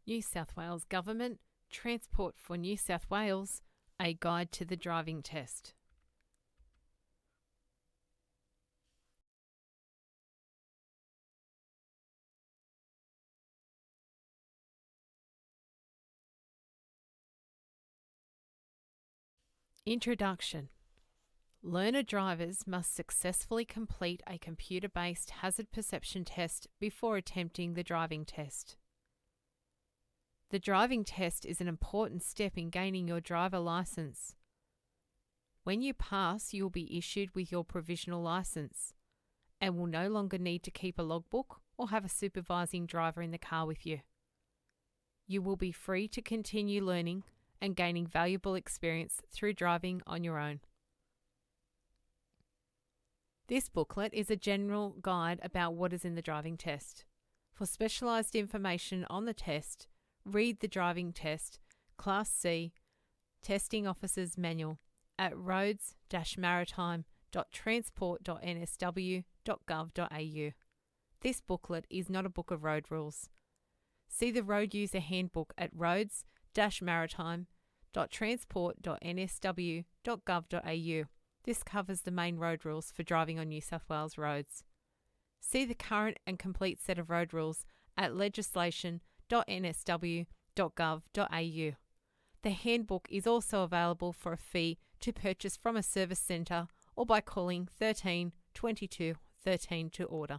New South Wales Government, Transport for New South Wales, A Guide to the Driving Test. Introduction. Learner drivers must successfully complete a computer-based hazard perception test before attempting the driving test. The driving test is an important step in gaining your driver licence. When you pass, you will be issued with your provisional licence and will no longer need to keep a logbook or have a supervising driver in the car with you. You will be free to continue learning and gaining valuable experience through driving on your own. This booklet is a general guide about what is in the driving test. For specialised information on the test, read the driving test, Class C, Testing Officer's Manual at roads-maritime.transport.nsw.gov.au. This booklet is not a book of road rules. See the Road User Handbook at roads-maritime.transport.nsw.gov.au. This covers the main road rules for driving on New South Wales roads. See the current and complete set of road rules at legislation.nsw.gov.au. The handbook is also available for a fee to purchase from a service centre or by calling 13 22 13 to order.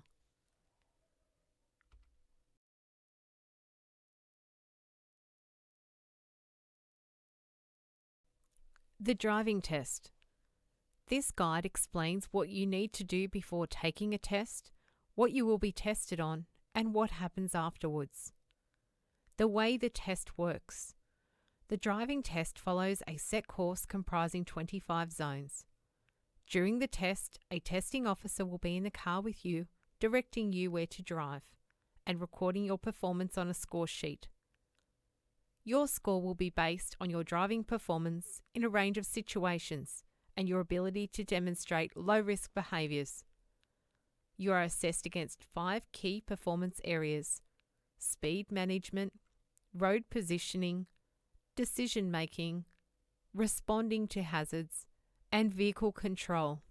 The driving test. This guide explains what you need to do before taking a test, what you will be tested on, and what happens afterwards. The way the test works. The driving test follows a set course comprising 25 zones. During the test, a testing officer will be in the car with you, directing you where to drive, and recording your performance on a score sheet. Your score will be based on your driving performance in a range of situations and your ability to demonstrate low-risk behaviours. You are assessed against 5 key performance areas: speed management, road positioning, decision-making, responding to hazards, and vehicle control.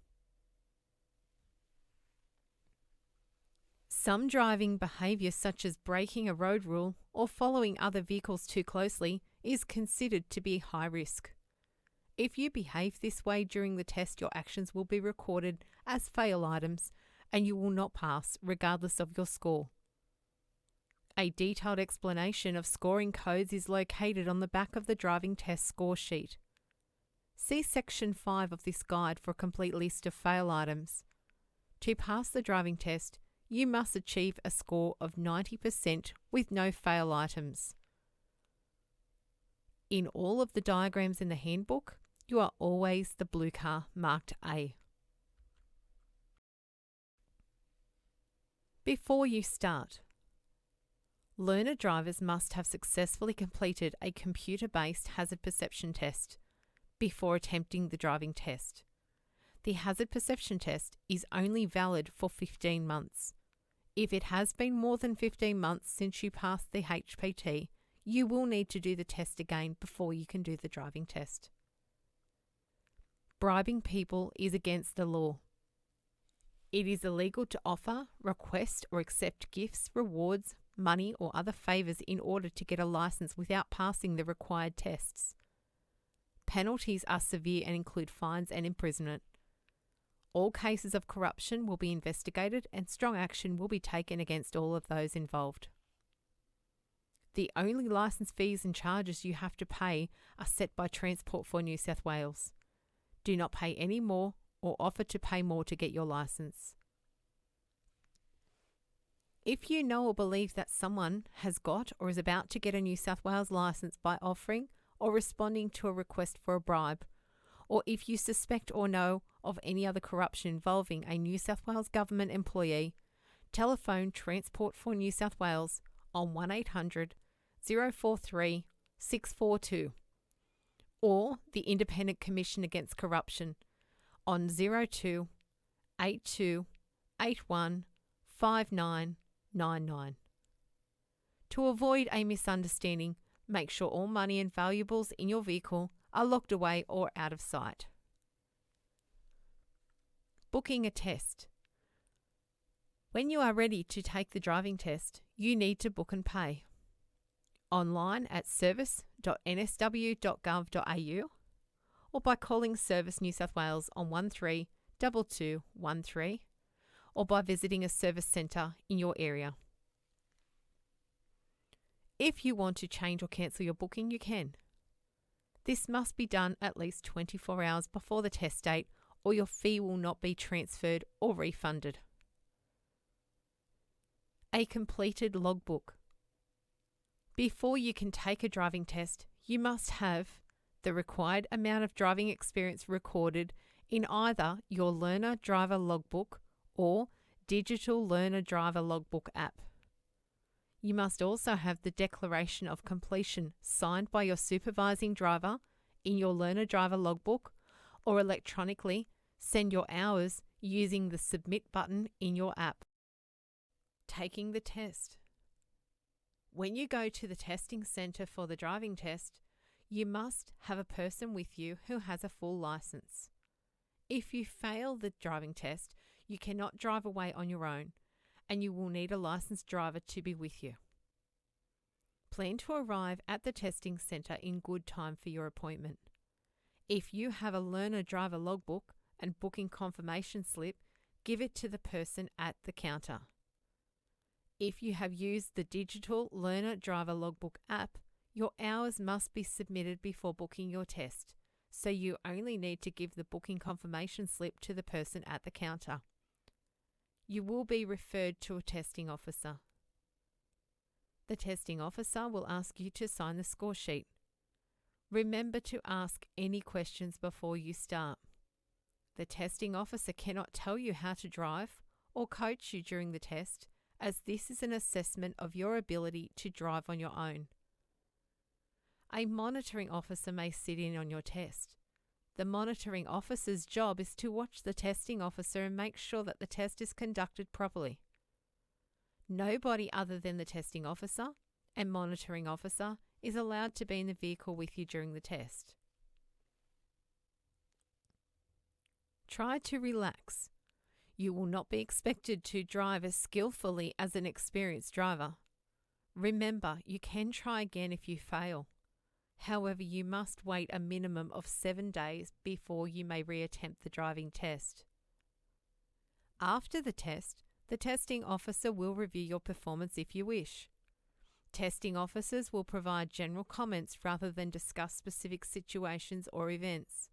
Some driving behaviour, such as breaking a road rule or following other vehicles too closely, is considered to be high risk. If you behave this way during the test, your actions will be recorded as fail items and you will not pass, regardless of your score. A detailed explanation of scoring codes is located on the back of the driving test score sheet. See Section 5 of this guide for a complete list of fail items. To pass the driving test, you must achieve a score of 90% with no fail items. In all of the diagrams in the handbook, you are always the blue car marked A. Before you start, learner drivers must have successfully completed a computer-based hazard perception test before attempting the driving test. The hazard perception test is only valid for 15 months. If it has been more than 15 months since you passed the HPT, you will need to do the test again before you can do the driving test. Bribing people is against the law. It is illegal to offer, request, or accept gifts, rewards, money, or other favours in order to get a licence without passing the required tests. Penalties are severe and include fines and imprisonment. All cases of corruption will be investigated and strong action will be taken against all of those involved. The only licence fees and charges you have to pay are set by Transport for New South Wales. Do not pay any more or offer to pay more to get your licence. If you know or believe that someone has got or is about to get a New South Wales licence by offering or responding to a request for a bribe, or if you suspect or know of any other corruption involving a New South Wales Government employee, telephone Transport for New South Wales on 1800 043 642 or the Independent Commission Against Corruption on 02 82 81 5999. To avoid a misunderstanding, make sure all money and valuables in your vehicle are locked away or out of sight. Booking a test. When you are ready to take the driving test, you need to book and pay. Online at service.nsw.gov.au or by calling Service New South Wales on 132213 or by visiting a service centre in your area. If you want to change or cancel your booking, you can. This must be done at least 24 hours before the test date or your fee will not be transferred or refunded. A completed logbook. Before you can take a driving test, you must have the required amount of driving experience recorded in either your Learner Driver Logbook or Digital Learner Driver Logbook app. You must also have the declaration of completion signed by your supervising driver in your Learner Driver Logbook or electronically send your hours using the Submit button in your app. Taking the test. When you go to the testing centre for the driving test, you must have a person with you who has a full licence. If you fail the driving test, you cannot drive away on your own, and you will need a licensed driver to be with you. Plan to arrive at the testing centre in good time for your appointment. If you have a Learner Driver Logbook and booking confirmation slip, give it to the person at the counter. If you have used the Digital Learner Driver Logbook app, your hours must be submitted before booking your test, so you only need to give the booking confirmation slip to the person at the counter. You will be referred to a testing officer. The testing officer will ask you to sign the score sheet. Remember to ask any questions before you start. The testing officer cannot tell you how to drive or coach you during the test, as this is an assessment of your ability to drive on your own. A monitoring officer may sit in on your test. The monitoring officer's job is to watch the testing officer and make sure that the test is conducted properly. Nobody other than the testing officer and monitoring officer is allowed to be in the vehicle with you during the test. Try to relax. You will not be expected to drive as skillfully as an experienced driver. Remember, you can try again if you fail. However, you must wait a minimum of 7 days before you may reattempt the driving test. After the test, the testing officer will review your performance if you wish. Testing officers will provide general comments rather than discuss specific situations or events.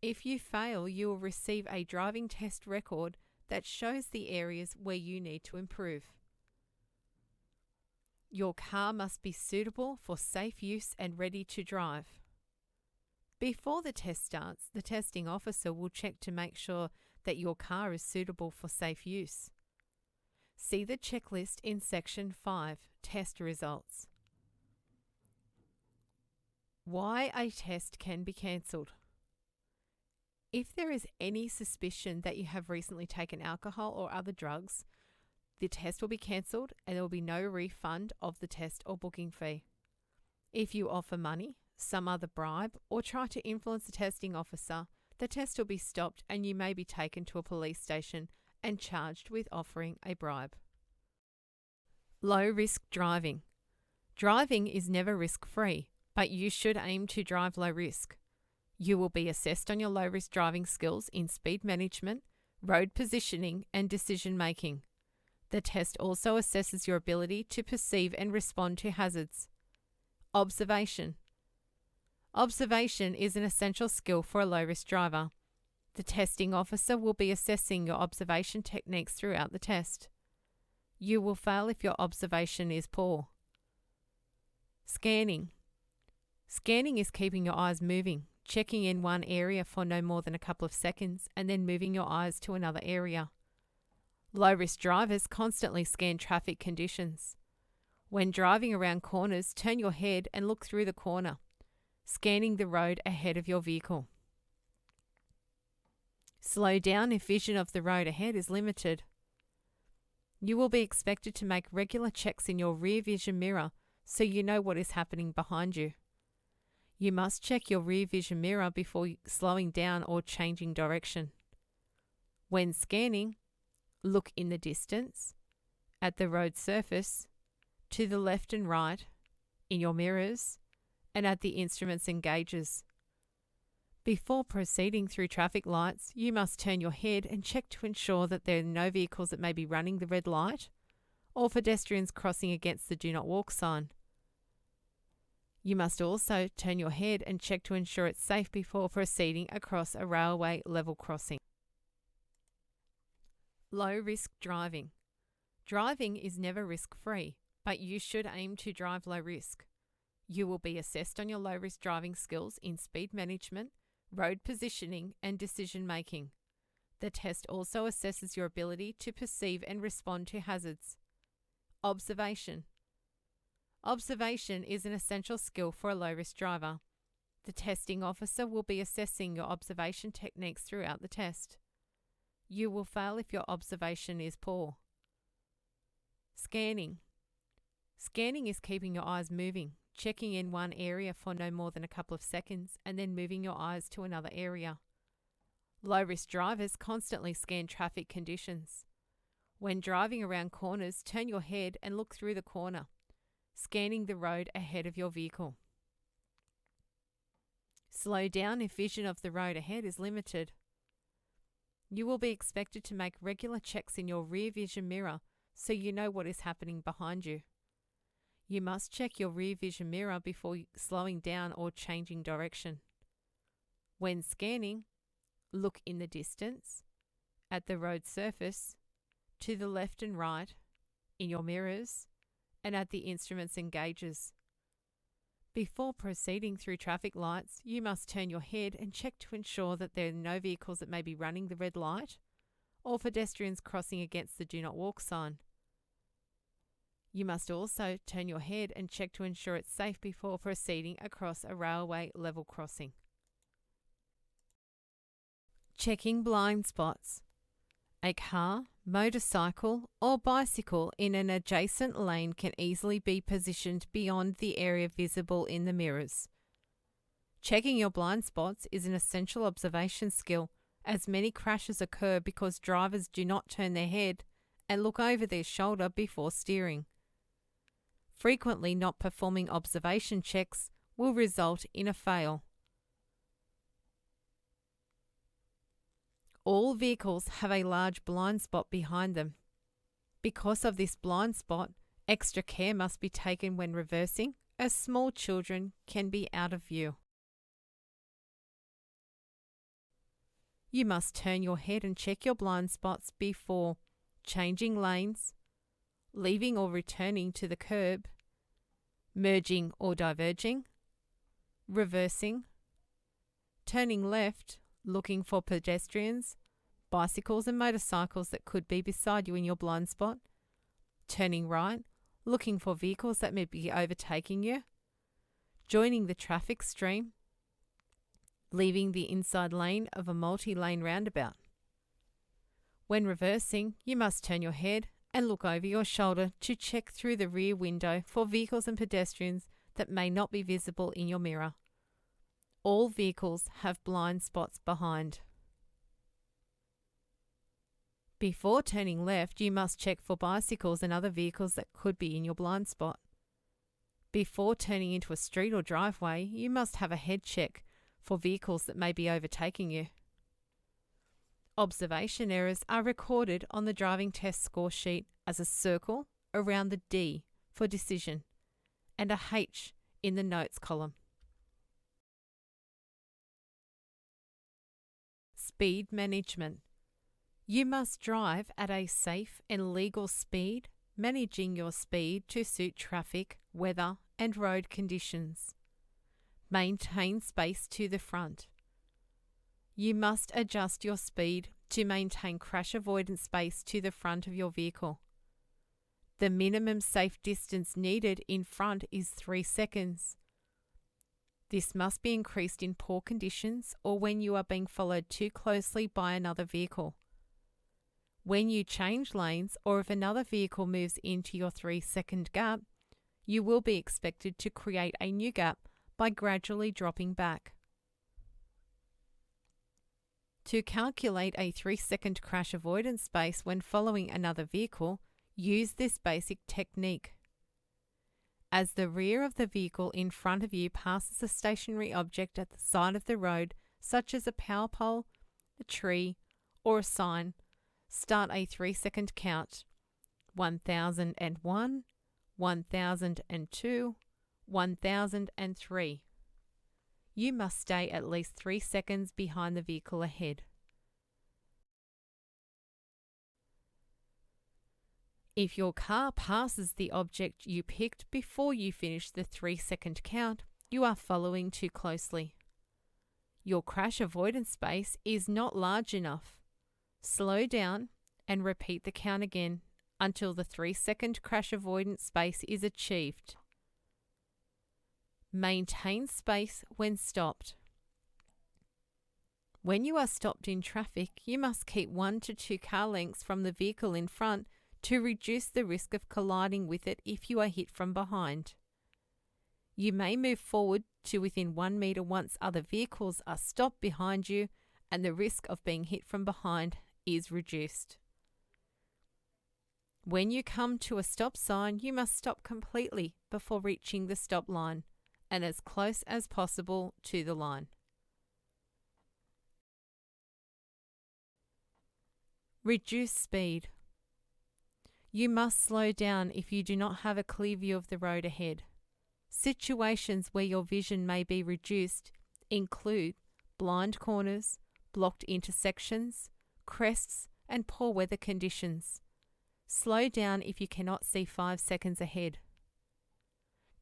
If you fail, you will receive a driving test record that shows the areas where you need to improve. Your car must be suitable for safe use and ready to drive. Before the test starts, the testing officer will check to make sure that your car is suitable for safe use. See the checklist in Section 5, Test Results. Why a test can be cancelled. If there is any suspicion that you have recently taken alcohol or other drugs, the test will be cancelled and there will be no refund of the test or booking fee. If you offer money, some other bribe, or try to influence the testing officer, the test will be stopped and you may be taken to a police station and charged with offering a bribe. Low risk driving. Driving is never risk-free, but you should aim to drive low risk. You will be assessed on your low risk driving skills in speed management, road positioning, and decision making. The test also assesses your ability to perceive and respond to hazards. Observation. Observation is an essential skill for a low-risk driver. The testing officer will be assessing your observation techniques throughout the test. You will fail if your observation is poor. Scanning. Scanning is keeping your eyes moving, checking in one area for no more than a couple of seconds, and then moving your eyes to another area. Low-risk drivers constantly scan traffic conditions. When driving around corners, turn your head and look through the corner, scanning the road ahead of your vehicle. Slow down if vision of the road ahead is limited. You will be expected to make regular checks in your rear vision mirror so you know what is happening behind you. You must check your rear vision mirror before slowing down or changing direction. When scanning, look in the distance, at the road surface, to the left and right, in your mirrors, and at the instruments and gauges. Before proceeding through traffic lights, you must turn your head and check to ensure that there are no vehicles that may be running the red light or pedestrians crossing against the Do Not Walk sign. You must also turn your head and check to ensure it's safe before proceeding across a railway level crossing. Low-risk driving. Driving is never risk-free, but you should aim to drive low risk. You will be assessed on your low-risk driving skills in speed management, road positioning, and decision-making. The test also assesses your ability to perceive and respond to hazards. Observation. Observation is an essential skill for a low-risk driver. The testing officer will be assessing your observation techniques throughout the test. You will fail if your observation is poor. Scanning. Scanning is keeping your eyes moving, checking in one area for no more than a couple of seconds, and then moving your eyes to another area. Low-risk drivers constantly scan traffic conditions. When driving around corners, turn your head and look through the corner, scanning the road ahead of your vehicle. Slow down if vision of the road ahead is limited. You will be expected to make regular checks in your rear vision mirror so you know what is happening behind you. You must check your rear vision mirror before slowing down or changing direction. When scanning, look in the distance, at the road surface, to the left and right, in your mirrors, and at the instruments and gauges. Before proceeding through traffic lights, you must turn your head and check to ensure that there are no vehicles that may be running the red light or pedestrians crossing against the Do Not Walk sign. You must also turn your head and check to ensure it's safe before proceeding across a railway level crossing. Checking blind spots. A car, motorcycle, or bicycle in an adjacent lane can easily be positioned beyond the area visible in the mirrors. Checking your blind spots is an essential observation skill, as many crashes occur because drivers do not turn their head and look over their shoulder before steering. Frequently not performing observation checks will result in a fail. All vehicles have a large blind spot behind them. Because of this blind spot, extra care must be taken when reversing, as small children can be out of view. You must turn your head and check your blind spots before changing lanes, leaving or returning to the curb, merging or diverging, reversing, turning left, looking for pedestrians, bicycles and motorcycles that could be beside you in your blind spot, turning right, looking for vehicles that may be overtaking you, joining the traffic stream, leaving the inside lane of a multi-lane roundabout. When reversing, you must turn your head and look over your shoulder to check through the rear window for vehicles and pedestrians that may not be visible in your mirror. All vehicles have blind spots behind. Before turning left, you must check for bicycles and other vehicles that could be in your blind spot. Before turning into a street or driveway, you must have a head check for vehicles that may be overtaking you. Observation errors are recorded on the driving test score sheet as a circle around the D for decision and a H in the notes column. Speed management. You must drive at a safe and legal speed, managing your speed to suit traffic, weather, and road conditions. Maintain space to the front. You must adjust your speed to maintain crash avoidance space to the front of your vehicle. The minimum safe distance needed in front is 3 seconds. This must be increased in poor conditions or when you are being followed too closely by another vehicle. When you change lanes or if another vehicle moves into your 3-second gap, you will be expected to create a new gap by gradually dropping back. To calculate a 3-second crash avoidance space when following another vehicle, use this basic technique. As the rear of the vehicle in front of you passes a stationary object at the side of the road, such as a power pole, a tree, or a sign, start a 3-second count. 1001, 1002, 1003. You must stay at least 3 seconds behind the vehicle ahead. If your car passes the object you picked before you finish the 3-second count, you are following too closely. Your crash avoidance space is not large enough. Slow down and repeat the count again until the 3-second crash avoidance space is achieved. Maintain space when stopped. When you are stopped in traffic, you must keep 1 to 2 car lengths from the vehicle in front to reduce the risk of colliding with it if you are hit from behind. You may move forward to within 1 meter once other vehicles are stopped behind you and the risk of being hit from behind is reduced. When you come to a stop sign, you must stop completely before reaching the stop line and as close as possible to the line. Reduce speed. You must slow down if you do not have a clear view of the road ahead. Situations where your vision may be reduced include blind corners, blocked intersections, crests, and poor weather conditions. Slow down if you cannot see 5 seconds ahead.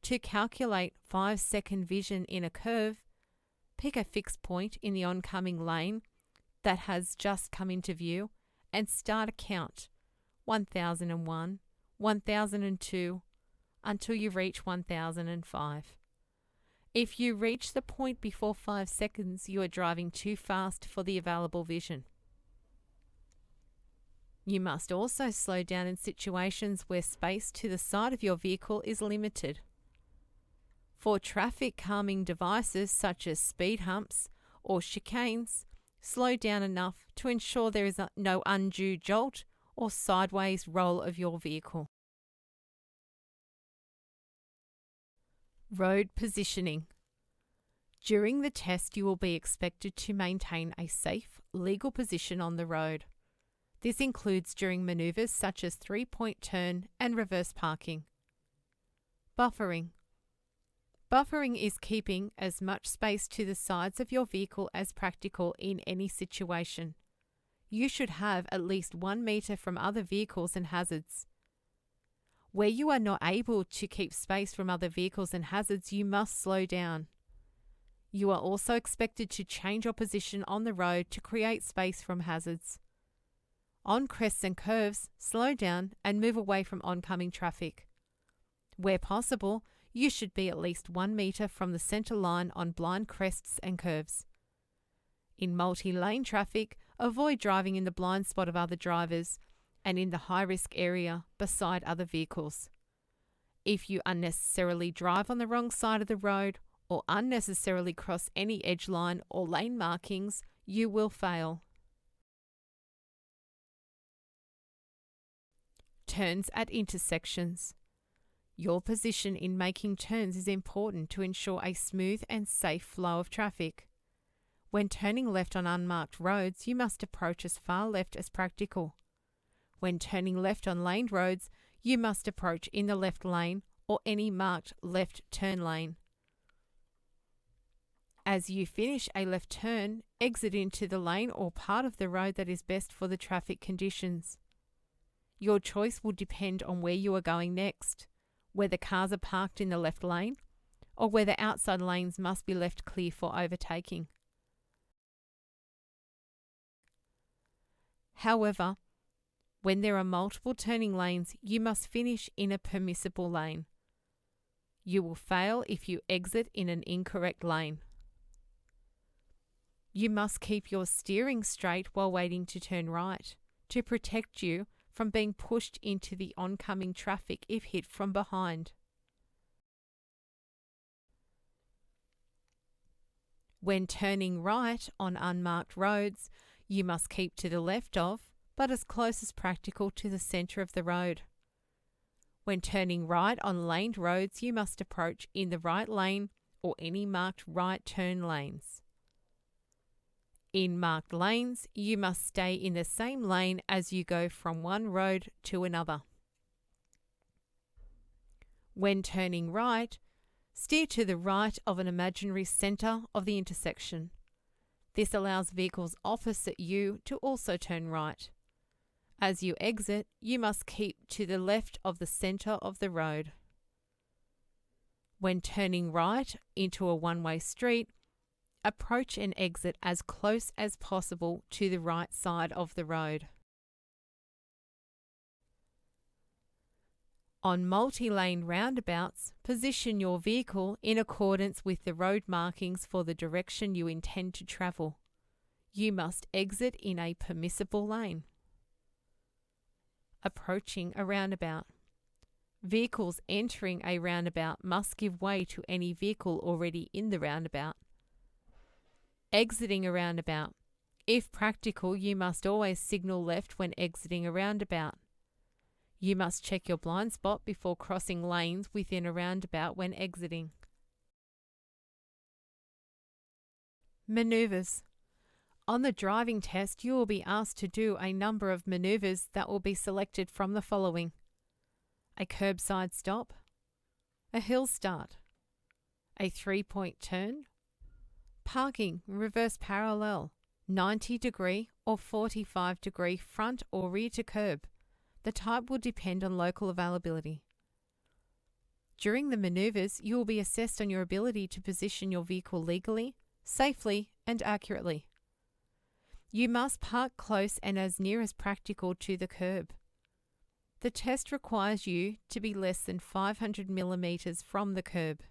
To calculate 5-second vision in a curve, pick a fixed point in the oncoming lane that has just come into view and start a count. 1001, 1002, until you reach 1005. If you reach the point before 5 seconds, you are driving too fast for the available vision. You must also slow down in situations where space to the side of your vehicle is limited. For traffic calming devices such as speed humps or chicanes, slow down enough to ensure there is no undue jolt or sideways roll of your vehicle. Road positioning. During the test, you will be expected to maintain a safe, legal position on the road. This includes during maneuvers such as 3-point turn and reverse parking. Buffering. Buffering is keeping as much space to the sides of your vehicle as practical in any situation. You should have at least 1 meter from other vehicles and hazards. Where you are not able to keep space from other vehicles and hazards, you must slow down. You are also expected to change your position on the road to create space from hazards. On crests and curves, slow down and move away from oncoming traffic. Where possible, you should be at least 1 meter from the center line on blind crests and curves. In multi-lane traffic, avoid driving in the blind spot of other drivers and in the high-risk area beside other vehicles. If you unnecessarily drive on the wrong side of the road or unnecessarily cross any edge line or lane markings, you will fail. Turns at intersections. Your position in making turns is important to ensure a smooth and safe flow of traffic. When turning left on unmarked roads, you must approach as far left as practical. When turning left on laned roads, you must approach in the left lane or any marked left turn lane. As you finish a left turn, exit into the lane or part of the road that is best for the traffic conditions. Your choice will depend on where you are going next, whether cars are parked in the left lane, or whether outside lanes must be left clear for overtaking. However, when there are multiple turning lanes, you must finish in a permissible lane. You will fail if you exit in an incorrect lane. You must keep your steering straight while waiting to turn right. to protect you from being pushed into the oncoming traffic if hit from behind. When turning right on unmarked roads, you must keep to the left of, but as close as practical to the centre of the road. When turning right on laned roads, you must approach in the right lane or any marked right turn lanes. In marked lanes, you must stay in the same lane as you go from one road to another. When turning right, steer to the right of an imaginary centre of the intersection. This allows vehicles opposite you to also turn right. As you exit, you must keep to the left of the centre of the road. When turning right into a one-way street, approach and exit as close as possible to the right side of the road. On multi-lane roundabouts, position your vehicle in accordance with the road markings for the direction you intend to travel. You must exit in a permissible lane. Approaching a roundabout. Vehicles entering a roundabout must give way to any vehicle already in the roundabout. Exiting a roundabout. If practical, you must always signal left when exiting a roundabout. You must check your blind spot before crossing lanes within a roundabout when exiting. Maneuvers. On the driving test, you will be asked to do a number of maneuvers that will be selected from the following: a curbside stop, a hill start, a 3-point turn, parking reverse parallel, 90-degree or 45-degree front or rear to curb. The type will depend on local availability. During the maneuvers, you will be assessed on your ability to position your vehicle legally, safely, and accurately. You must park close and as near as practical to the curb. The test requires you to be less than 500 millimetres from the curb.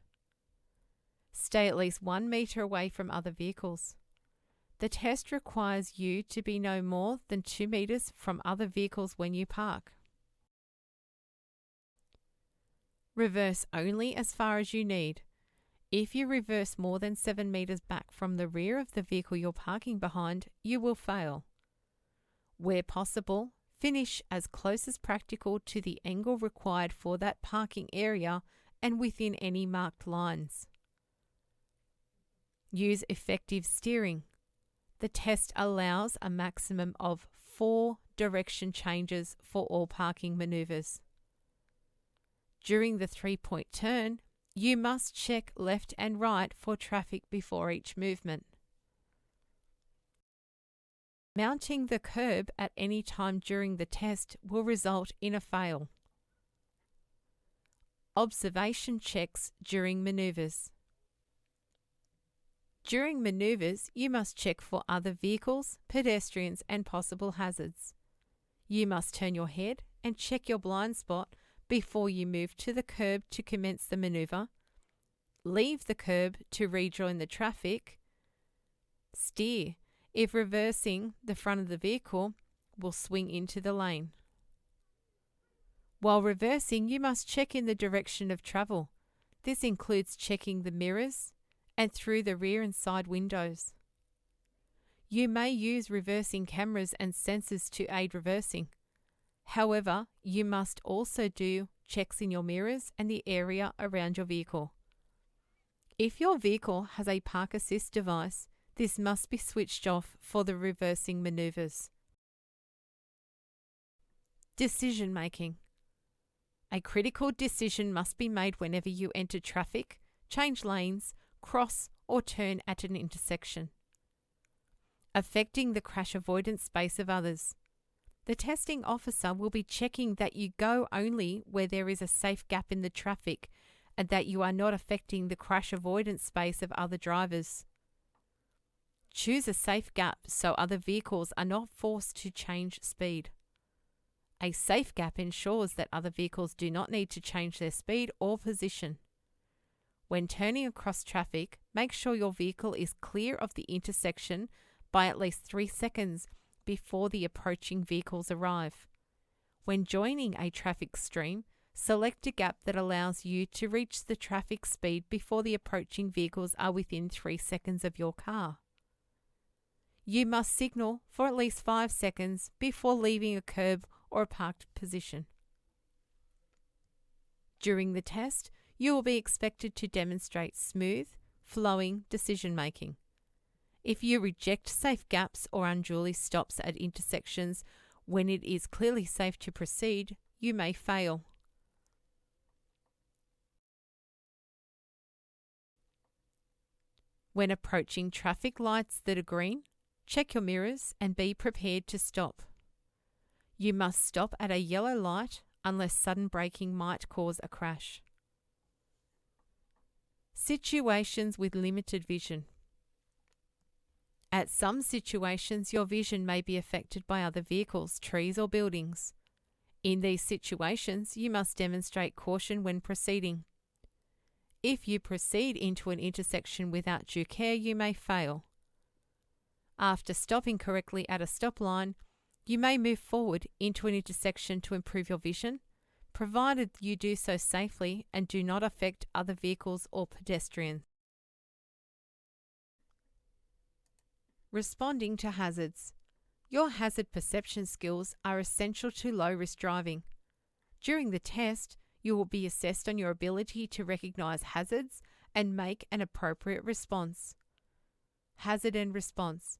Stay at least 1 metre away from other vehicles. The test requires you to be no more than 2 metres from other vehicles when you park. Reverse only as far as you need. If you reverse more than 7 metres back from the rear of the vehicle you're parking behind, you will fail. Where possible, finish as close as practical to the angle required for that parking area and within any marked lines. Use effective steering. The test allows a maximum of 4 direction changes for all parking maneuvers. During the 3-point turn, you must check left and right for traffic before each movement. Mounting the curb at any time during the test will result in a fail. Observation checks during maneuvers. During maneuvers, you must check for other vehicles, pedestrians, and possible hazards. You must turn your head and check your blind spot before you move to the curb to commence the maneuver, leave the curb to rejoin the traffic, steer. If reversing, the front of the vehicle will swing into the lane. While reversing, you must check in the direction of travel. This includes checking the mirrors and through the rear and side windows. You may use reversing cameras and sensors to aid reversing. However, you must also do checks in your mirrors and the area around your vehicle. If your vehicle has a park assist device, this must be switched off for the reversing maneuvers. Decision making. A critical decision must be made whenever you enter traffic, change lanes, cross or turn at an intersection. Affecting the crash avoidance space of others. The testing officer will be checking that you go only where there is a safe gap in the traffic and that you are not affecting the crash avoidance space of other drivers. Choose a safe gap so other vehicles are not forced to change speed. A safe gap ensures that other vehicles do not need to change their speed or position. When turning across traffic, make sure your vehicle is clear of the intersection by at least 3 seconds before the approaching vehicles arrive. When joining a traffic stream, select a gap that allows you to reach the traffic speed before the approaching vehicles are within 3 seconds of your car. You must signal for at least 5 seconds before leaving a curb or a parked position. During the test, you will be expected to demonstrate smooth, flowing decision-making. If you reject safe gaps or unduly stops at intersections when it is clearly safe to proceed, you may fail. When approaching traffic lights that are green, check your mirrors and be prepared to stop. You must stop at a yellow light unless sudden braking might cause a crash. Situations with limited vision. At some situations, your vision may be affected by other vehicles, trees, or buildings. In these situations, you must demonstrate caution when proceeding. If you proceed into an intersection without due care, you may fail. After stopping correctly at a stop line, you may move forward into an intersection to improve your vision, provided you do so safely and do not affect other vehicles or pedestrians. Responding to hazards. Your hazard perception skills are essential to low-risk driving. During the test, you will be assessed on your ability to recognize hazards and make an appropriate response. Hazard and response.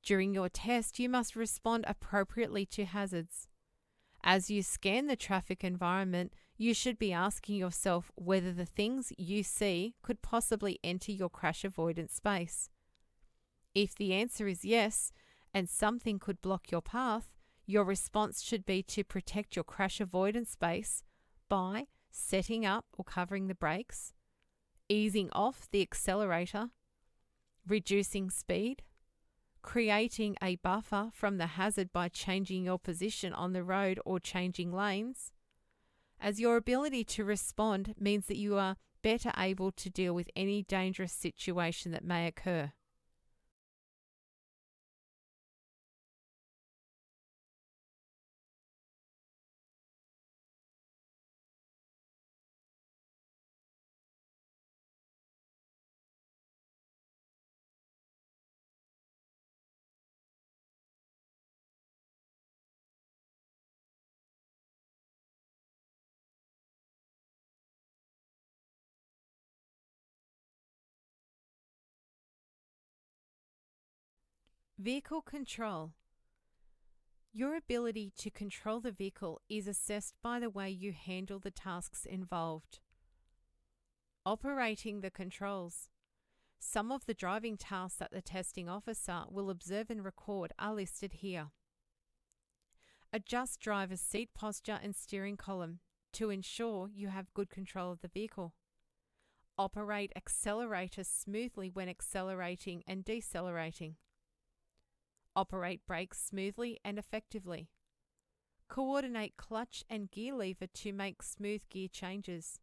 During your test, you must respond appropriately to hazards. As you scan the traffic environment, you should be asking yourself whether the things you see could possibly enter your crash avoidance space. If the answer is yes, and something could block your path, your response should be to protect your crash avoidance space by setting up or covering the brakes, easing off the accelerator, reducing speed, creating a buffer from the hazard by changing your position on the road or changing lanes, as your ability to respond means that you are better able to deal with any dangerous situation that may occur. Vehicle control. Your ability to control the vehicle is assessed by the way you handle the tasks involved. Operating the controls. Some of the driving tasks that the testing officer will observe and record are listed here. Adjust driver's seat posture and steering column to ensure you have good control of the vehicle. Operate accelerators smoothly when accelerating and decelerating. Operate brakes smoothly and effectively. Coordinate clutch and gear lever to make smooth gear changes.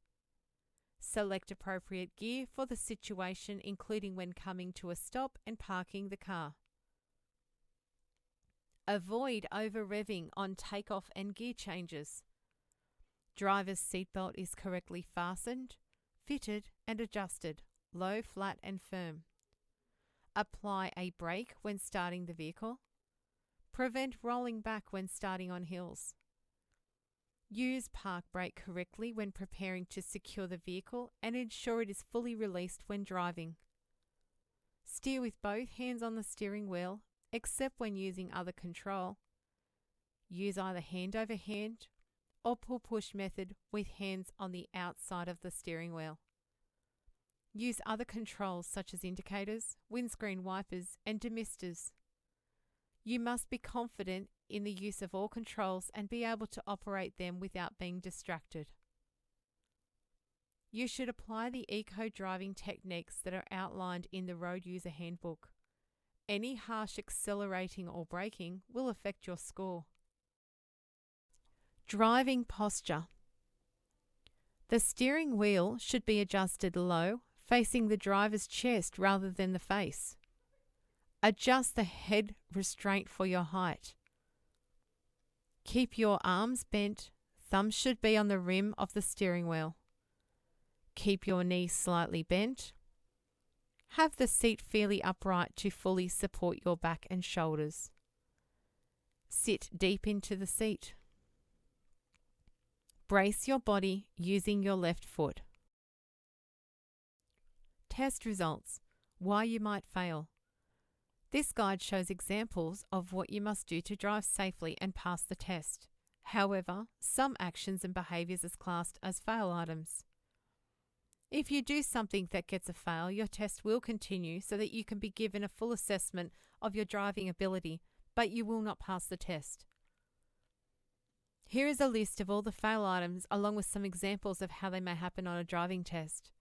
Select appropriate gear for the situation, including when coming to a stop and parking the car. Avoid over-revving on takeoff and gear changes. Driver's seatbelt is correctly fastened, fitted and adjusted, low, flat and firm. Apply a brake when starting the vehicle. Prevent rolling back when starting on hills. Use park brake correctly when preparing to secure the vehicle and ensure it is fully released when driving. Steer with both hands on the steering wheel, except when using other control. Use either hand over hand or pull-push method with hands on the outside of the steering wheel. Use other controls such as indicators, windscreen wipers, and demisters. You must be confident in the use of all controls and be able to operate them without being distracted. You should apply the eco-driving techniques that are outlined in the Road User Handbook. Any harsh accelerating or braking will affect your score. Driving posture. The steering wheel should be adjusted low, facing the driver's chest rather than the face. Adjust the head restraint for your height. Keep your arms bent. Thumbs should be on the rim of the steering wheel. Keep your knees slightly bent. Have the seat fairly upright to fully support your back and shoulders. Sit deep into the seat. Brace your body using your left foot. Test results. Why you might fail. This guide shows examples of what you must do to drive safely and pass the test. However, some actions and behaviours is classed as fail items. If you do something that gets a fail, your test will continue so that you can be given a full assessment of your driving ability, but you will not pass the test. Here is a list of all the fail items along with some examples of how they may happen on a driving test.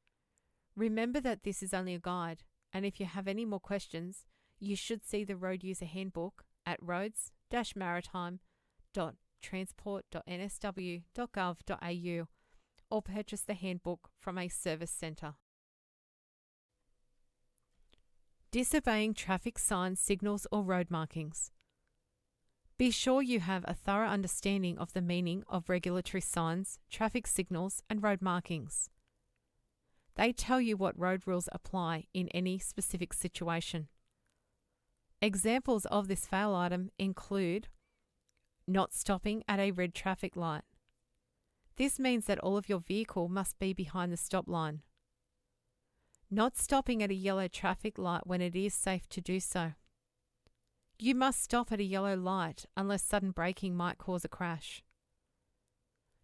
Remember that this is only a guide, and if you have any more questions, you should see the Road User Handbook at roads-maritime.transport.nsw.gov.au or purchase the handbook from a service centre. Disobeying traffic signs, signals or road markings. Be sure you have a thorough understanding of the meaning of regulatory signs, traffic signals and road markings. They tell you what road rules apply in any specific situation. Examples of this fail item include not stopping at a red traffic light. This means that all of your vehicle must be behind the stop line. Not stopping at a yellow traffic light when it is safe to do so. You must stop at a yellow light unless sudden braking might cause a crash.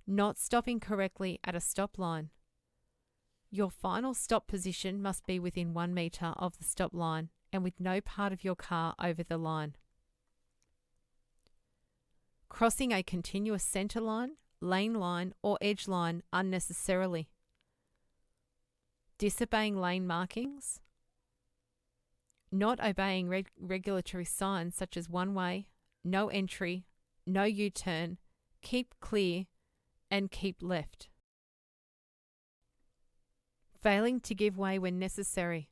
Not stopping correctly at a stop line. Your final stop position must be within 1 metre of the stop line and with no part of your car over the line. Crossing a continuous centre line, lane line or edge line unnecessarily. Disobeying lane markings. Not obeying regulatory signs such as one way, no entry, no U-turn, keep clear and keep left. Failing to give way when necessary.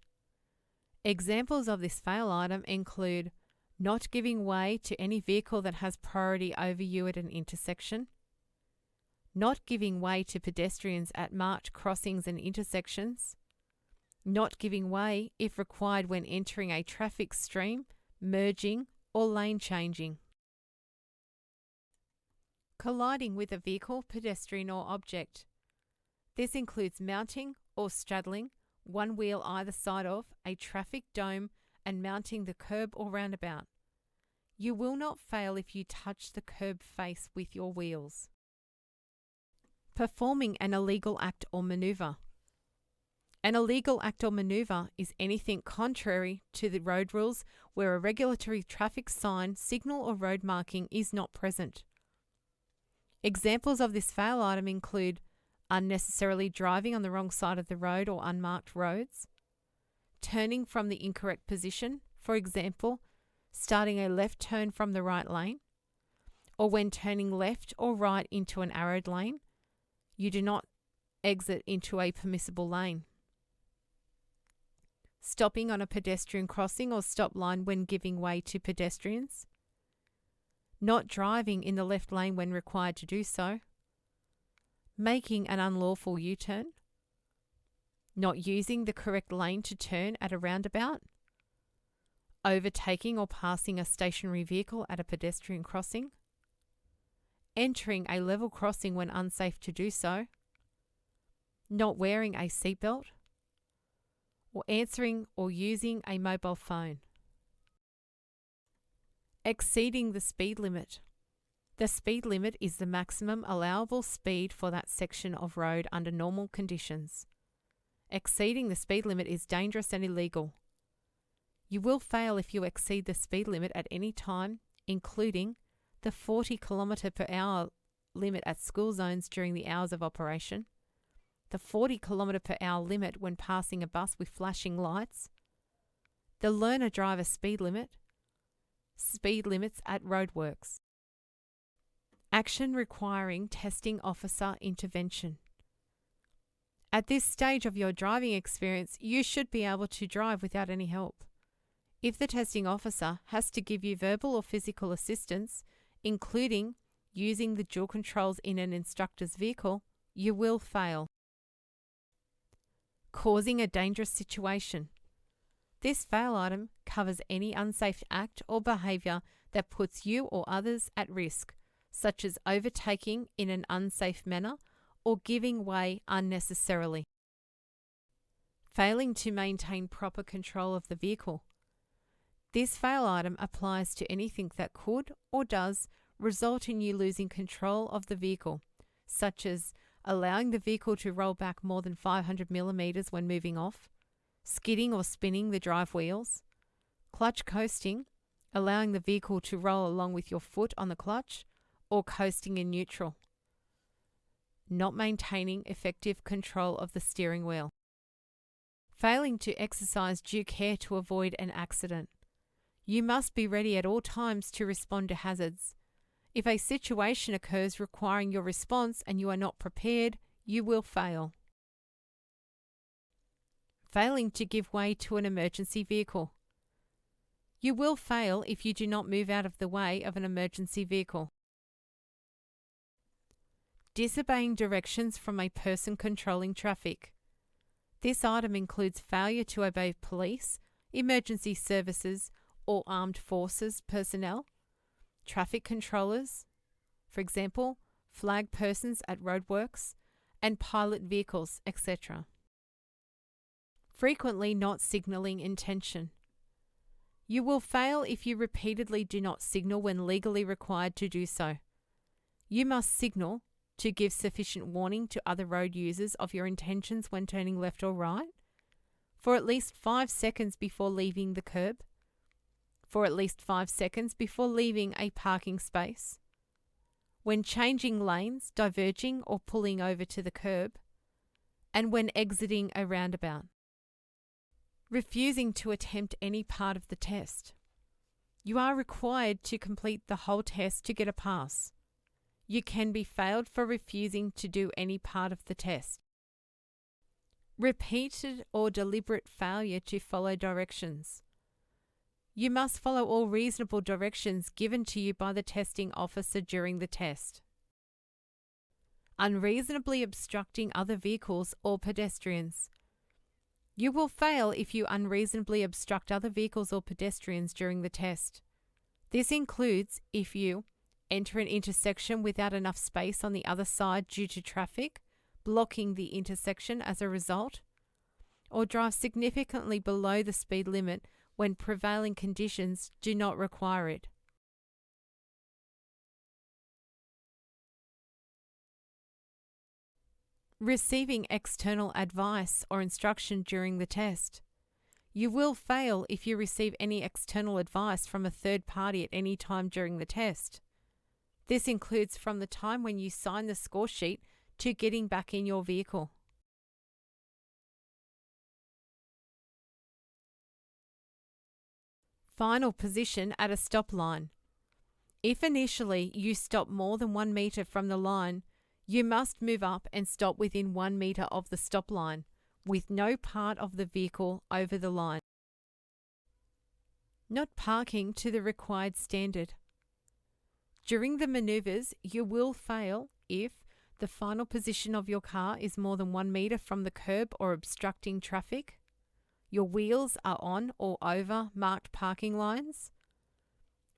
Examples of this fail item include not giving way to any vehicle that has priority over you at an intersection, not giving way to pedestrians at marked crossings and intersections, not giving way if required when entering a traffic stream, merging or lane changing. Colliding with a vehicle, pedestrian or object. This includes mounting or straddling one wheel either side of a traffic dome and mounting the curb or roundabout. You will not fail if you touch the curb face with your wheels. Performing an illegal act or manoeuvre. An illegal act or manoeuvre is anything contrary to the road rules where a regulatory traffic sign, signal or road marking is not present. Examples of this fail item include unnecessarily driving on the wrong side of the road or unmarked roads, turning from the incorrect position, for example, starting a left turn from the right lane, or when turning left or right into an arrowed lane, you do not exit into a permissible lane. Stopping on a pedestrian crossing or stop line when giving way to pedestrians. Not driving in the left lane when required to do so. Making an unlawful U-turn. Not using the correct lane to turn at a roundabout. Overtaking or passing a stationary vehicle at a pedestrian crossing. Entering a level crossing when unsafe to do so. Not wearing a seatbelt. Or answering or using a mobile phone. Exceeding the speed limit. The speed limit is the maximum allowable speed for that section of road under normal conditions. Exceeding the speed limit is dangerous and illegal. You will fail if you exceed the speed limit at any time, including the 40 km/h limit at school zones during the hours of operation, the 40 km/h limit when passing a bus with flashing lights, the learner driver speed limit, speed limits at roadworks. Action requiring testing officer intervention. At this stage of your driving experience, you should be able to drive without any help. If the testing officer has to give you verbal or physical assistance, including using the dual controls in an instructor's vehicle, you will fail. Causing a dangerous situation. This fail item covers any unsafe act or behaviour that puts you or others at risk, such as overtaking in an unsafe manner or giving way unnecessarily. Failing to maintain proper control of the vehicle. This fail item applies to anything that could or does result in you losing control of the vehicle, such as allowing the vehicle to roll back more than 500 millimeters when moving off, skidding or spinning the drive wheels, clutch coasting, allowing the vehicle to roll along with your foot on the clutch, or coasting in neutral. Not maintaining effective control of the steering wheel. Failing to exercise due care to avoid an accident. You must be ready at all times to respond to hazards. If a situation occurs requiring your response and you are not prepared, you will fail. Failing to give way to an emergency vehicle. You will fail if you do not move out of the way of an emergency vehicle. Disobeying directions from a person controlling traffic. This item includes failure to obey police, emergency services, or armed forces personnel, traffic controllers, for example, flag persons at roadworks, and pilot vehicles, etc. Frequently not signalling intention. You will fail if you repeatedly do not signal when legally required to do so. You must signal to give sufficient warning to other road users of your intentions when turning left or right, for at least 5 seconds before leaving the curb, for at least 5 seconds before leaving a parking space, when changing lanes, diverging or pulling over to the curb, and when exiting a roundabout. Refusing to attempt any part of the test. You are required to complete the whole test to get a pass. You can be failed for refusing to do any part of the test. Repeated or deliberate failure to follow directions. You must follow all reasonable directions given to you by the testing officer during the test. Unreasonably obstructing other vehicles or pedestrians. You will fail if you unreasonably obstruct other vehicles or pedestrians during the test. This includes if you enter an intersection without enough space on the other side due to traffic, blocking the intersection as a result, or drive significantly below the speed limit when prevailing conditions do not require it. Receiving external advice or instruction during the test. You will fail if you receive any external advice from a third party at any time during the test. This includes from the time when you sign the score sheet to getting back in your vehicle. Final position at a stop line. If initially you stop more than 1 meter from the line, you must move up and stop within 1 meter of the stop line, with no part of the vehicle over the line. Not parking to the required standard. During the maneuvers, you will fail if the final position of your car is more than 1 meter from the curb or obstructing traffic, your wheels are on or over marked parking lines,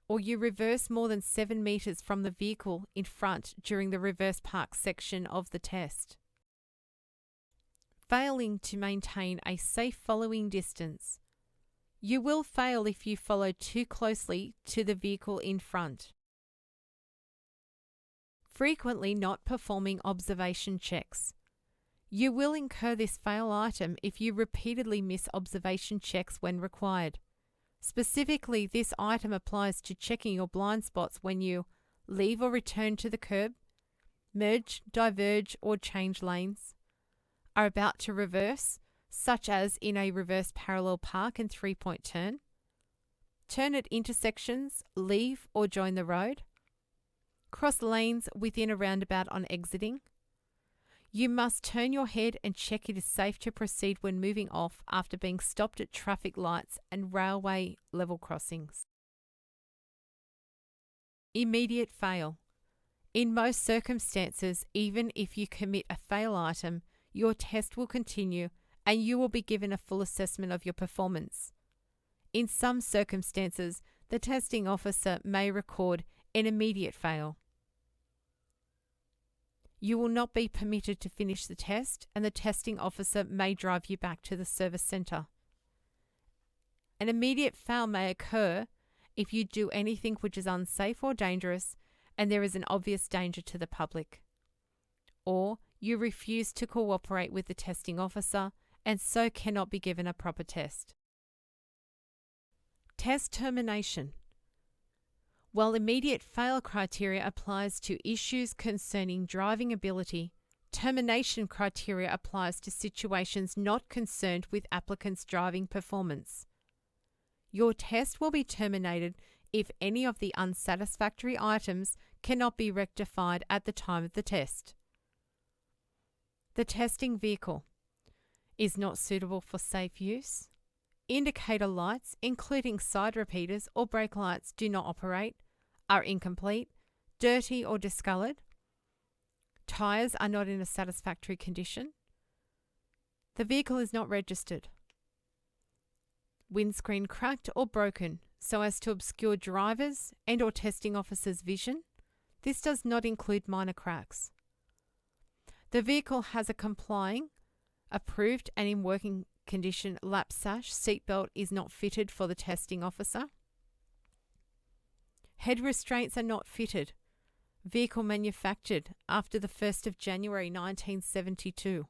or you reverse more than 7 meters from the vehicle in front during the reverse park section of the test. Failing to maintain a safe following distance. You will fail if you follow too closely to the vehicle in front. Frequently not performing observation checks. You will incur this fail item if you repeatedly miss observation checks when required. Specifically, this item applies to checking your blind spots when you leave or return to the curb, merge, diverge, or change lanes, are about to reverse, such as in a reverse parallel park and 3-point turn, turn at intersections, leave or join the road, cross lanes within a roundabout on exiting. You must turn your head and check it is safe to proceed when moving off after being stopped at traffic lights and railway level crossings. Immediate fail. In most circumstances, even if you commit a fail item, your test will continue and you will be given a full assessment of your performance. In some circumstances, the testing officer may record an immediate fail. You will not be permitted to finish the test, and the testing officer may drive you back to the service centre. An immediate fail may occur if you do anything which is unsafe or dangerous and there is an obvious danger to the public, or you refuse to cooperate with the testing officer and so cannot be given a proper test. Test termination. While immediate fail criteria applies to issues concerning driving ability, termination criteria applies to situations not concerned with applicants' driving performance. Your test will be terminated if any of the unsatisfactory items cannot be rectified at the time of the test. The testing vehicle is not suitable for safe use. Indicator lights, including side repeaters or brake lights, do not operate, are incomplete, dirty or discoloured. Tyres are not in a satisfactory condition. The vehicle is not registered. Windscreen cracked or broken so as to obscure drivers and or testing officers' vision. This does not include minor cracks. The vehicle has a complying, approved and in working condition lap sash. Seatbelt is not fitted for the testing officer. Head restraints are not fitted. Vehicle manufactured after the 1st of January 1972.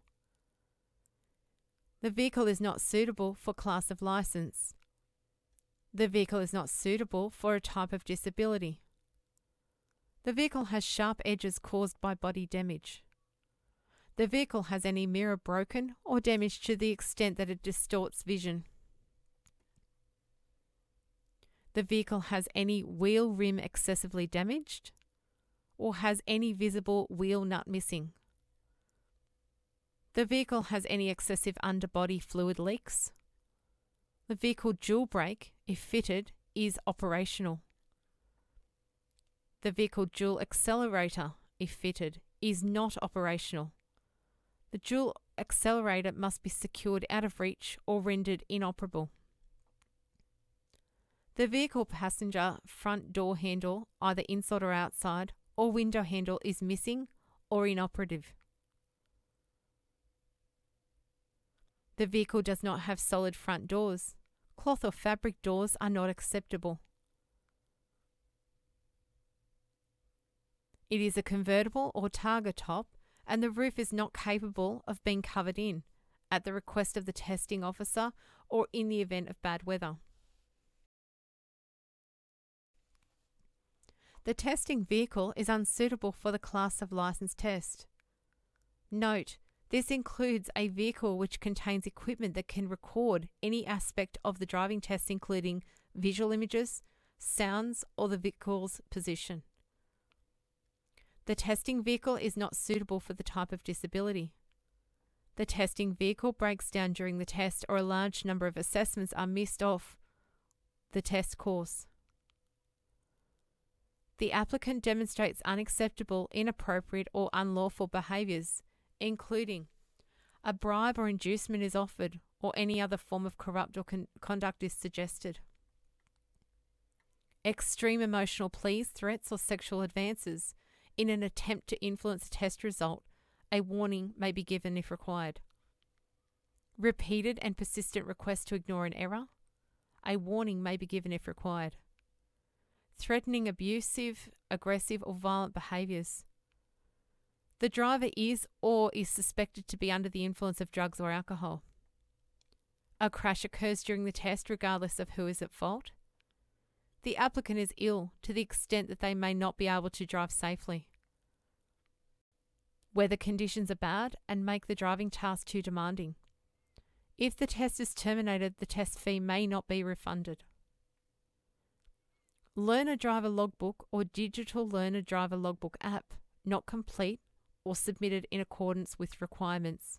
The vehicle is not suitable for class of license. The vehicle is not suitable for a type of disability. The vehicle has sharp edges caused by body damage. The vehicle has any mirror broken or damaged to the extent that it distorts vision. The vehicle has any wheel rim excessively damaged or has any visible wheel nut missing. The vehicle has any excessive underbody fluid leaks. The vehicle dual brake, if fitted, is operational. The vehicle dual accelerator, if fitted, is not operational. The dual accelerator must be secured out of reach or rendered inoperable. The vehicle passenger front door handle, either inside or outside, or window handle is missing or inoperative. The vehicle does not have solid front doors. Cloth or fabric doors are not acceptable. It is a convertible or targa top, and the roof is not capable of being covered in, at the request of the testing officer or in the event of bad weather. The testing vehicle is unsuitable for the class of license test. Note, this includes a vehicle which contains equipment that can record any aspect of the driving test, including visual images, sounds, or the vehicle's position. The testing vehicle is not suitable for the type of disability. The testing vehicle breaks down during the test, or a large number of assessments are missed off the test course. The applicant demonstrates unacceptable, inappropriate, or unlawful behaviours, including a bribe or inducement is offered, or any other form of corrupt or conduct is suggested. Extreme emotional pleas, threats, or sexual advances in an attempt to influence a test result. A warning may be given if required. Repeated and persistent requests to ignore an error. A warning may be given if required. Threatening, abusive, aggressive, or violent behaviours. The driver is or is suspected to be under the influence of drugs or alcohol. A crash occurs during the test regardless of who is at fault. The applicant is ill to the extent that they may not be able to drive safely. Weather conditions are bad and make the driving task too demanding. If the test is terminated, the test fee may not be refunded. Learner driver logbook or digital learner driver logbook app not complete or submitted in accordance with requirements.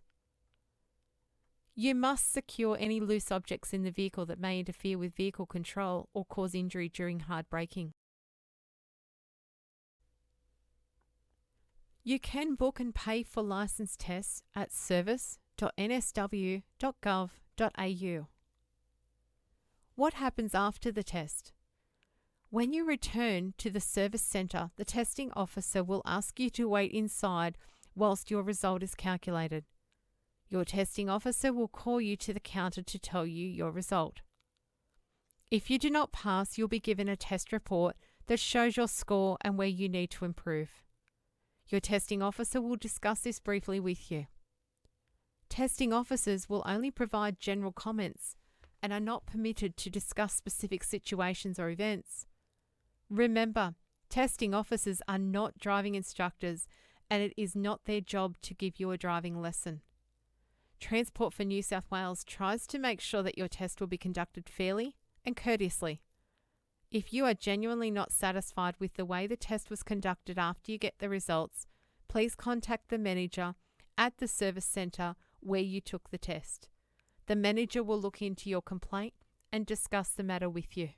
You must secure any loose objects in the vehicle that may interfere with vehicle control or cause injury during hard braking. You can book and pay for license tests at service.nsw.gov.au. What happens after the test? When you return to the service centre, the testing officer will ask you to wait inside whilst your result is calculated. Your testing officer will call you to the counter to tell you your result. If you do not pass, you'll be given a test report that shows your score and where you need to improve. Your testing officer will discuss this briefly with you. Testing officers will only provide general comments and are not permitted to discuss specific situations or events. Remember, testing officers are not driving instructors, and it is not their job to give you a driving lesson. Transport for New South Wales tries to make sure that your test will be conducted fairly and courteously. If you are genuinely not satisfied with the way the test was conducted after you get the results, please contact the manager at the service centre where you took the test. The manager will look into your complaint and discuss the matter with you.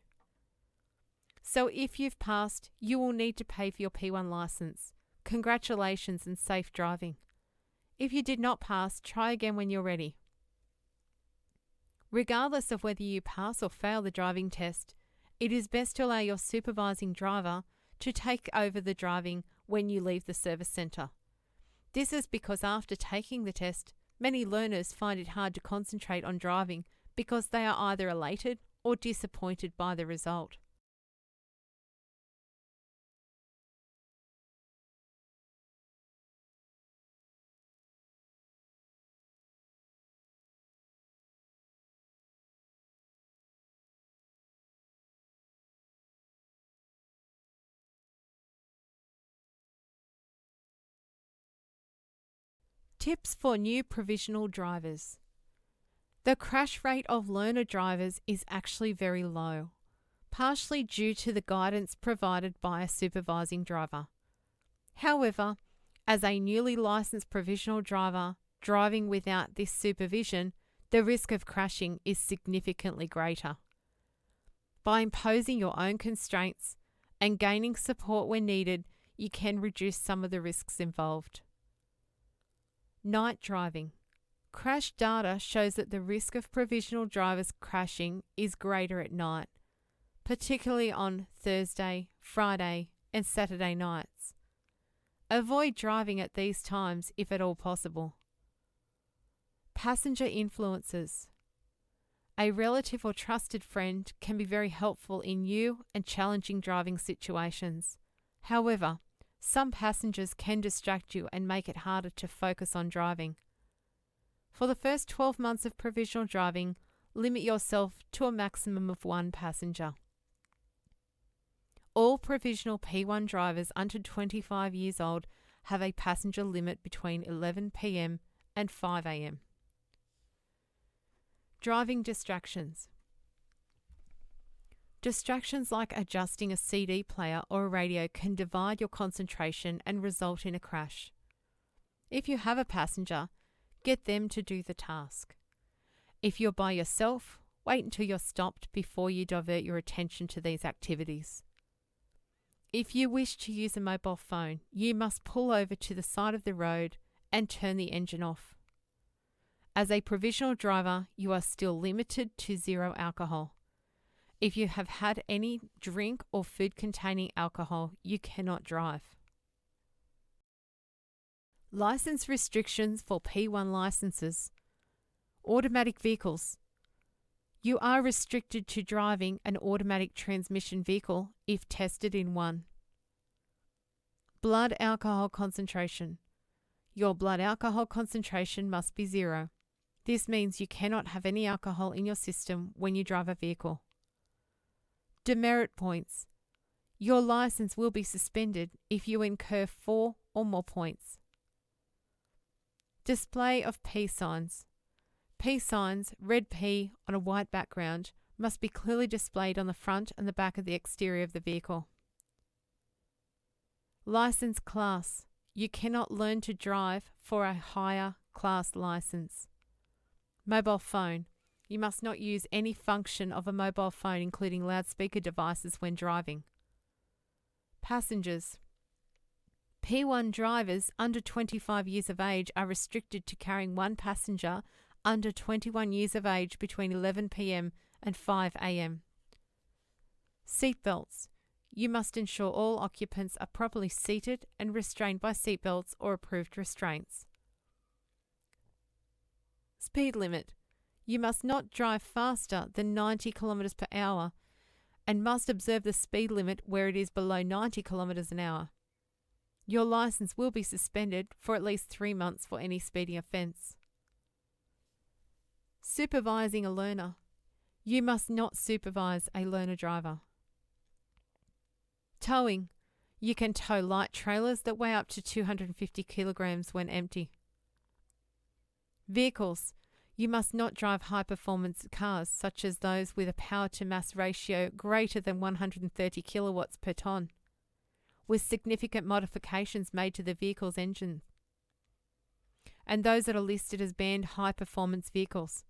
So if you've passed, you will need to pay for your P1 licence. Congratulations and safe driving. If you did not pass, try again when you're ready. Regardless of whether you pass or fail the driving test, it is best to allow your supervising driver to take over the driving when you leave the service centre. This is because after taking the test, many learners find it hard to concentrate on driving because they are either elated or disappointed by the result. Tips for new provisional drivers. The crash rate of learner drivers is actually very low, partially due to the guidance provided by a supervising driver. However, as a newly licensed provisional driver driving without this supervision, the risk of crashing is significantly greater. By imposing your own constraints and gaining support when needed, you can reduce some of the risks involved. Night driving. Crash data shows that the risk of provisional drivers crashing is greater at night, particularly on Thursday, Friday, and Saturday nights. Avoid driving at these times if at all possible. Passenger influences. A relative or trusted friend can be very helpful in new and challenging driving situations. However, some passengers can distract you and make it harder to focus on driving. For the first 12 months of provisional driving, limit yourself to a maximum of one passenger. All provisional P1 drivers under 25 years old have a passenger limit between 11 p.m. and 5 a.m. Driving distractions. Distractions like adjusting a CD player or a radio can divide your concentration and result in a crash. If you have a passenger, get them to do the task. If you're by yourself, wait until you're stopped before you divert your attention to these activities. If you wish to use a mobile phone, you must pull over to the side of the road and turn the engine off. As a provisional driver, you are still limited to 0 alcohol. If you have had any drink or food containing alcohol, you cannot drive. License restrictions for P1 licenses. Automatic vehicles. You are restricted to driving an automatic transmission vehicle if tested in one. Blood alcohol concentration. Your blood alcohol concentration must be 0. This means you cannot have any alcohol in your system when you drive a vehicle. Demerit points. Your license will be suspended if you incur 4 or more points. Display of P signs. P signs, red P on a white background, must be clearly displayed on the front and the back of the exterior of the vehicle. License class. You cannot learn to drive for a higher class license. Mobile phone. You must not use any function of a mobile phone, including loudspeaker devices, when driving. Passengers. P1 drivers under 25 years of age are restricted to carrying one passenger under 21 years of age between 11 p.m. and 5 a.m. Seatbelts. You must ensure all occupants are properly seated and restrained by seatbelts or approved restraints. Speed limit. You must not drive faster than 90 km per hour and must observe the speed limit where it is below 90 km an hour. Your license will be suspended for at least 3 months for any speeding offence. Supervising a learner. You must not supervise a learner driver. Towing. You can tow light trailers that weigh up to 250 kilograms when empty. Vehicles. You must not drive high-performance cars, such as those with a power-to-mass ratio greater than 130 kilowatts per tonne, with significant modifications made to the vehicle's engine, and those that are listed as banned high-performance vehicles.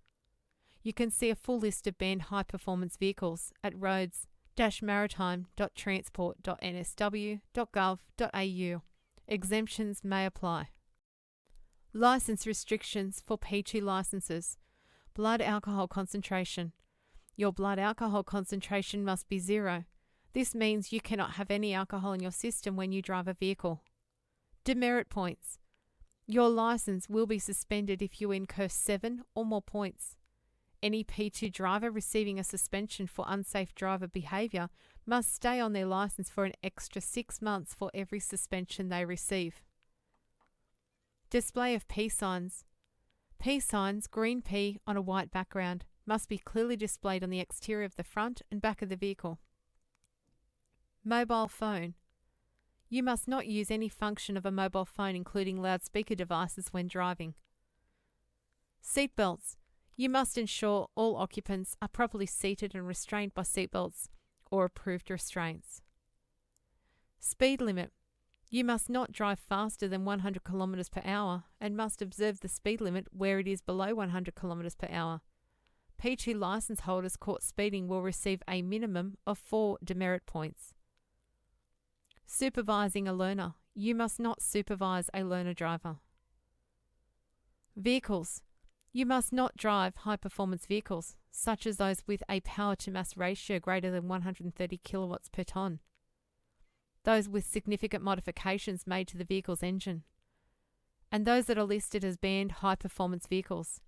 You can see a full list of banned high-performance vehicles at roads-maritime.transport.nsw.gov.au. Exemptions may apply. License restrictions for P2 licenses. Blood alcohol concentration. Your blood alcohol concentration must be 0. This means you cannot have any alcohol in your system when you drive a vehicle. Demerit points. Your license will be suspended if you incur 7 or more points. Any P2 driver receiving a suspension for unsafe driver behaviour must stay on their license for an extra 6 months for every suspension they receive. Display of P signs. P signs, green P on a white background, must be clearly displayed on the exterior of the front and back of the vehicle. Mobile phone. You must not use any function of a mobile phone, including loudspeaker devices, when driving. Seatbelts. You must ensure all occupants are properly seated and restrained by seatbelts or approved restraints. Speed limit. You must not drive faster than 100 km per hour and must observe the speed limit where it is below 100 km per hour. P2 licence holders caught speeding will receive a minimum of 4 demerit points. Supervising a learner. You must not supervise a learner driver. Vehicles. You must not drive high-performance vehicles, such as those with a power-to-mass ratio greater than 130 kilowatts per tonne, those with significant modifications made to the vehicle's engine, and those that are listed as banned high-performance vehicles.